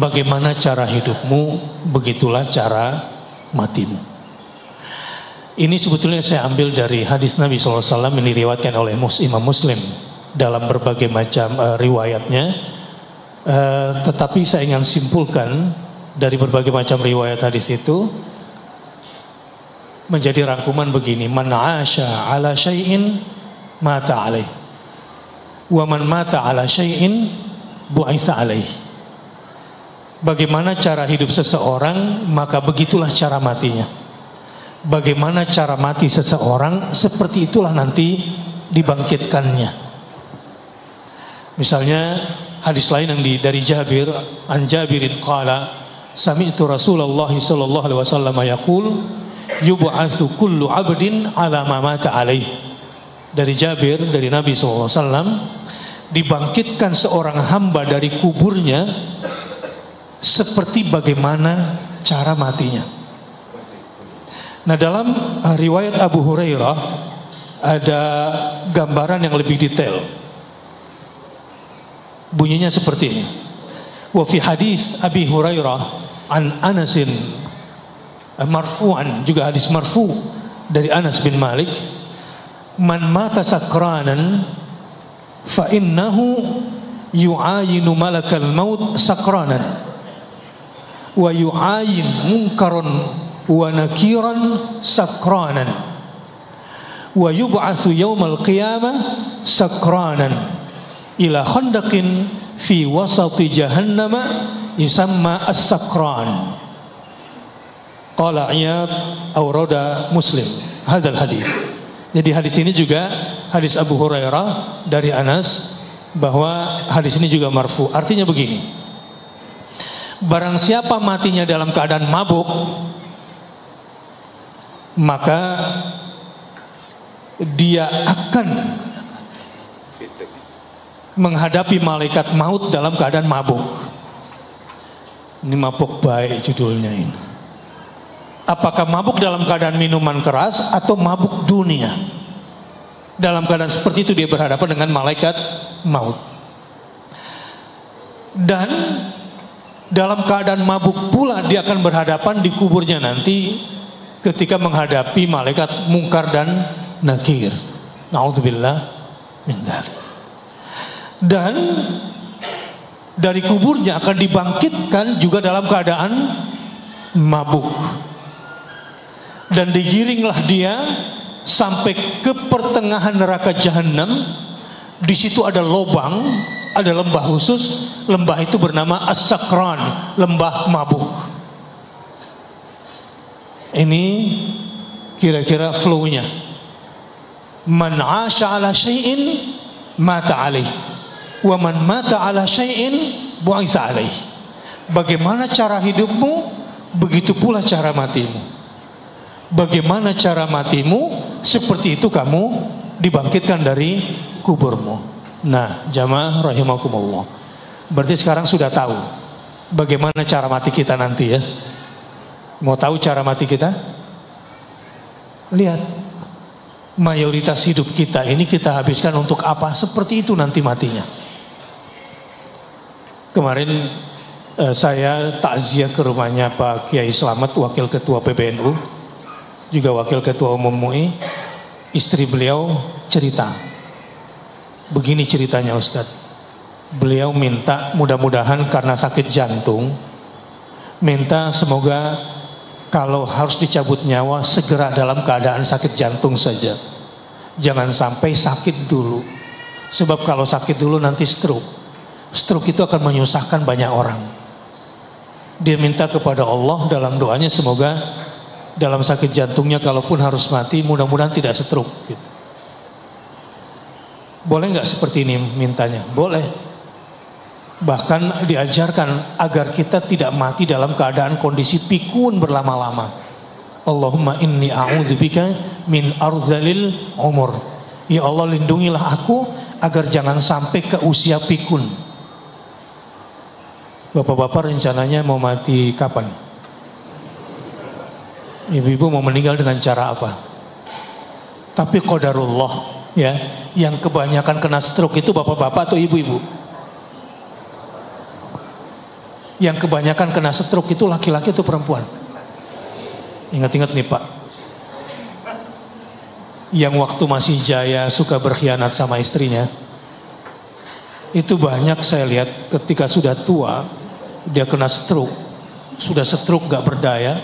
bagaimana cara hidupmu, begitulah cara matimu. Ini sebetulnya saya ambil dari hadis Nabi SAW yang diriwayatkan oleh Imam Muslim dalam berbagai macam riwayatnya. Tetapi saya ingin simpulkan dari berbagai macam riwayat hadis itu menjadi rangkuman begini: man 'asha 'ala syai'in mata 'alaih, wa man mata 'ala syai'in bu'itsa 'alaih. Bagaimana cara hidup seseorang, maka begitulah cara matinya. Bagaimana cara mati seseorang, seperti itulah nanti dibangkitkannya. Misalnya hadis lain yang dari Jabir, an Jabirin qala sami'tu Rasulullah sallallahu alaihi wasallam yaqul yub'atsu kullu 'abdin 'ala ma mata 'alaih. Dari Jabir, dari Nabi sallallahu alaihi wasallam, dibangkitkan seorang hamba dari kuburnya seperti bagaimana cara matinya. Nah, dalam riwayat Abu Hurairah ada gambaran yang lebih detail. Bunyinya seperti ini. Wa fi hadis Abi Hurairah an Anasin marfu'an, juga hadis marfu' dari Anas bin Malik, man mata sakranan fa innahu yu'ayinu malakal maut sakranan wa yu'ayin munkaran wa nakiran sakranan wa yub'atsu yaumal qiyamah sakranan ila khandaqin fi wasati jahannama yusamma as-sakran. Qala Iyad awrada Muslim hadzal hadis. Jadi hadis ini juga hadis Abu Hurairah dari Anas, bahwa hadis ini juga marfu. Artinya begini: barang siapa matinya dalam keadaan mabuk, maka dia akan menghadapi malaikat maut dalam keadaan mabuk. Ini mabuk baik judulnya ini. Apakah mabuk dalam keadaan minuman keras atau mabuk dunia? Dalam keadaan seperti itu dia berhadapan dengan malaikat maut. Dan dalam keadaan mabuk pula dia akan berhadapan di kuburnya nanti ketika menghadapi malaikat mungkar dan nakir. Na'udzubillah min dzalik. Dan dari kuburnya akan dibangkitkan juga dalam keadaan mabuk. Dan digiringlah dia sampai ke pertengahan neraka jahanam. Di situ ada lubang, ada lembah khusus. Lembah itu bernama As-Sakran, lembah mabuk. Ini kira-kira flow-nya. Man 'asha 'ala syai'in mata 'alaih, wa man mata 'ala syai'in bu'itsa 'alaih. Bagaimana cara hidupmu, begitu pula cara matimu. Bagaimana cara matimu, seperti itu kamu dibangkitkan dari kuburmu. Nah, jamaah rahimakumullah, berarti sekarang sudah tahu bagaimana cara mati kita nanti ya. Mau tahu cara mati kita? Lihat, mayoritas hidup kita ini kita habiskan untuk apa? Seperti itu nanti matinya. Kemarin saya takziah ke rumahnya Pak Kiai Slamet, Wakil Ketua PBNU, juga Wakil Ketua Umum MUI. Istri beliau cerita, begini ceritanya Ustadz. Beliau minta mudah-mudahan karena sakit jantung, minta semoga kalau harus dicabut nyawa segera dalam keadaan sakit jantung saja. Jangan sampai sakit dulu. Sebab kalau sakit dulu nanti stroke. Stroke itu akan menyusahkan banyak orang. Dia minta kepada Allah dalam doanya semoga dalam sakit jantungnya kalaupun harus mati mudah-mudahan tidak stroke gitu. Boleh nggak seperti ini mintanya? Boleh. Bahkan diajarkan agar kita tidak mati dalam keadaan kondisi pikun berlama-lama. Allahumma inni a'udzubika min arzalil umur. Ya Allah, lindungilah aku agar jangan sampai ke usia pikun. Bapak-bapak rencananya mau mati kapan? Ibu-ibu mau meninggal dengan cara apa? Tapi qadarullah ya, yang kebanyakan kena stroke itu bapak-bapak atau ibu-ibu? Yang kebanyakan kena stroke itu laki-laki atau perempuan? Ingat-ingat nih Pak. Yang waktu masih jaya suka berkhianat sama istrinya. Itu banyak saya lihat ketika sudah tua, dia kena stroke. Sudah stroke gak berdaya,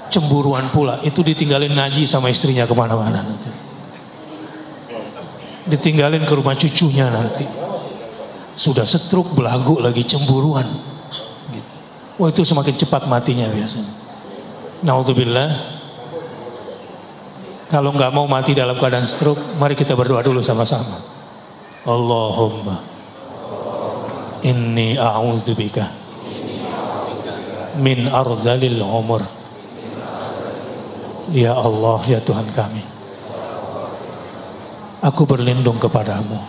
cemburuan pula. Itu ditinggalin ngaji sama istrinya kemana-mana nanti. Ditinggalin ke rumah cucunya nanti. Sudah stroke, belagu lagi, cemburuan. Wah, itu semakin cepat matinya biasanya. Naudzubillah. Kalau nggak mau mati dalam keadaan stroke, mari kita berdoa dulu sama-sama. Allahumma inni a'udzubika min ardhalil umur. Ya Allah, ya Tuhan kami, aku berlindung kepadamu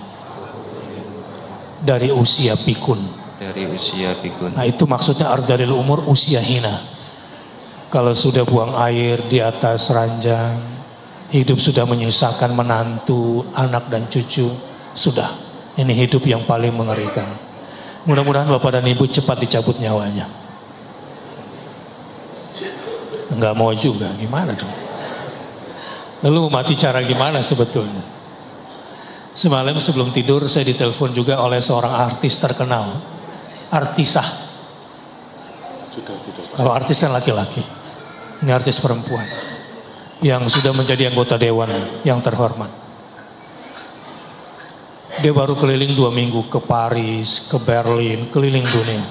dari usia pikun. Nah, itu maksudnya ardhalil umur, usia hina. Kalau sudah buang air di atas ranjang, hidup sudah menyusahkan menantu, anak dan cucu, sudah. Ini hidup yang paling mengerikan. Mudah-mudahan Bapak dan Ibu cepat dicabut nyawanya. Enggak mau juga, gimana dong? Lalu mati cara gimana sebetulnya? Semalam sebelum tidur saya ditelepon juga oleh seorang artis terkenal. Artisah. Kalau artis kan laki-laki. Ini artis perempuan yang sudah menjadi anggota dewan yang terhormat. Dia baru keliling 2 minggu ke Paris, ke Berlin, keliling dunia.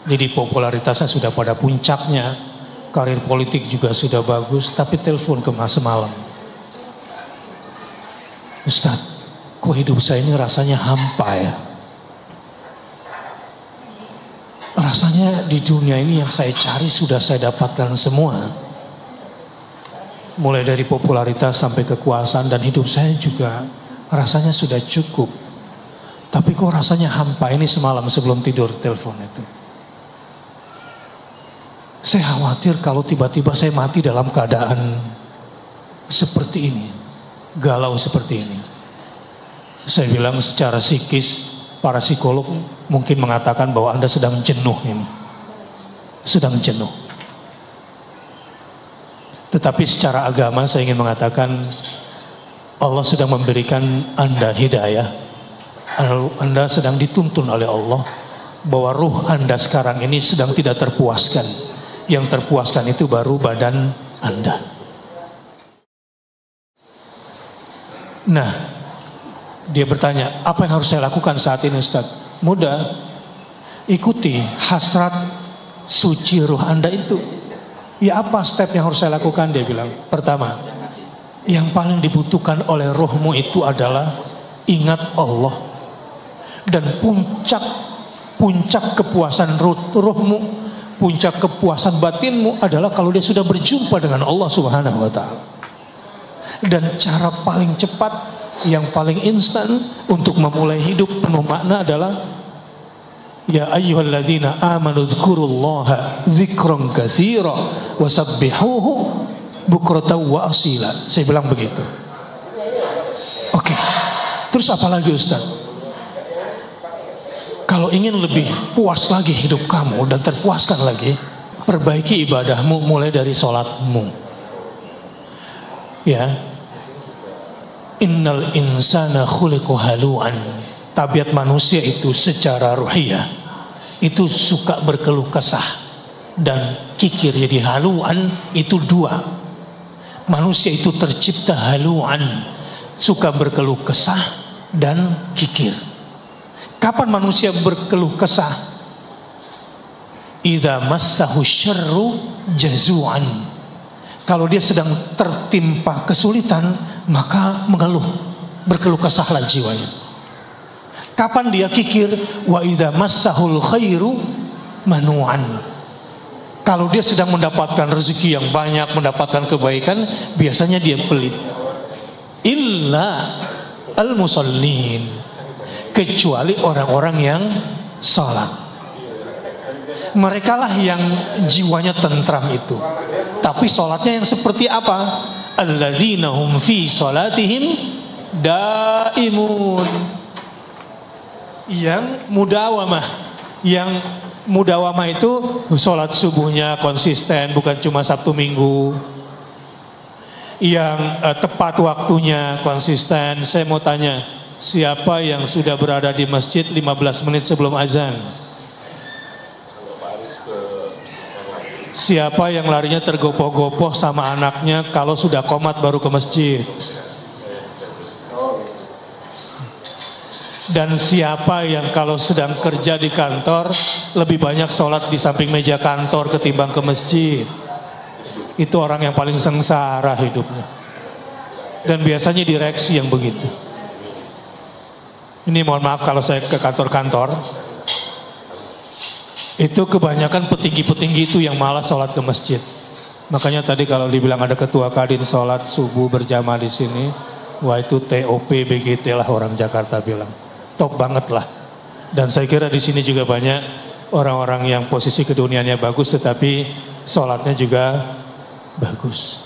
Jadi popularitasnya sudah pada puncaknya, karir politik juga sudah bagus, tapi telepon ke mas semalam. Ustaz, kok hidup saya ini rasanya hampa ya? Rasanya di dunia ini yang saya cari sudah saya dapatkan semua. Mulai dari popularitas sampai kekuasaan, dan hidup saya juga rasanya sudah cukup. Tapi kok rasanya hampa ini semalam sebelum tidur telepon itu. Saya khawatir kalau tiba-tiba saya mati dalam keadaan seperti ini. Galau seperti ini. Saya bilang secara psikis, para psikolog mungkin mengatakan bahwa Anda sedang jenuh ini. Sedang jenuh. Tetapi secara agama saya ingin mengatakan Allah sedang memberikan Anda hidayah. Anda sedang dituntun oleh Allah bahwa ruh Anda sekarang ini sedang tidak terpuaskan. Yang terpuaskan itu baru badan Anda. Nah, dia bertanya, apa yang harus saya lakukan saat ini Ustaz? Mudah, ikuti hasrat suci ruh Anda itu. Ya, apa step yang harus saya lakukan? Dia bilang, pertama, yang paling dibutuhkan oleh rohmu itu adalah ingat Allah. Dan puncak kepuasan rohmu, puncak kepuasan batinmu adalah kalau dia sudah berjumpa dengan Allah Subhanahu wa ta'ala. Dan cara paling cepat, yang paling instan untuk memulai hidup penuh makna adalah ya ayyuhalladzina amanu dzkurullaha dzikran katsira wasabbihuhu bukratan wa asila. Saya bilang begitu. Oke. Terus apa lagi Ustaz? Kalau ingin lebih puas lagi hidup kamu dan terpuaskan lagi, perbaiki ibadahmu mulai dari sholatmu. Ya, innal insana khuliqa halu'an. Tabiat manusia itu secara ruhiyah itu suka berkeluh kesah dan kikir. Jadi halu'an itu dua. Manusia itu tercipta halu'an, suka berkeluh kesah dan kikir. Kapan manusia berkeluh kesah? Idza massahu syarru jazu'an. Kalau dia sedang tertimpa kesulitan, maka mengeluh, berkeluh kesahlah jiwanya. Kapan dia kikir? Wa idza massahul khairu manu'an. Kalau dia sedang mendapatkan rezeki yang banyak, mendapatkan kebaikan, biasanya dia pelit. Illa al-musallin, kecuali orang-orang yang salat. Mereka lah yang jiwanya tentram itu. Tapi sholatnya yang seperti apa? Alladzina hum fi sholatihim daimun. Yang mudawamah, yang Mudawamah itu sholat subuhnya konsisten, bukan cuma Sabtu Minggu. Yang tepat waktunya konsisten. Saya mau tanya, siapa yang sudah berada di masjid 15 menit sebelum azan? Siapa yang larinya tergopoh-gopoh sama anaknya kalau sudah qomat baru ke masjid? Dan siapa yang kalau sedang kerja di kantor lebih banyak sholat di samping meja kantor ketimbang ke masjid? Itu orang yang paling sengsara hidupnya. Dan biasanya direksi yang begitu. Ini mohon maaf kalau saya ke kantor-kantor, itu kebanyakan petinggi-petinggi itu yang malas sholat ke masjid. Makanya tadi kalau dibilang ada ketua kadin sholat subuh berjamaah di sini, wah itu TOP BGT lah orang Jakarta bilang. Top banget lah. Dan saya kira di sini juga banyak orang-orang yang posisi keduniaannya bagus tetapi sholatnya juga bagus.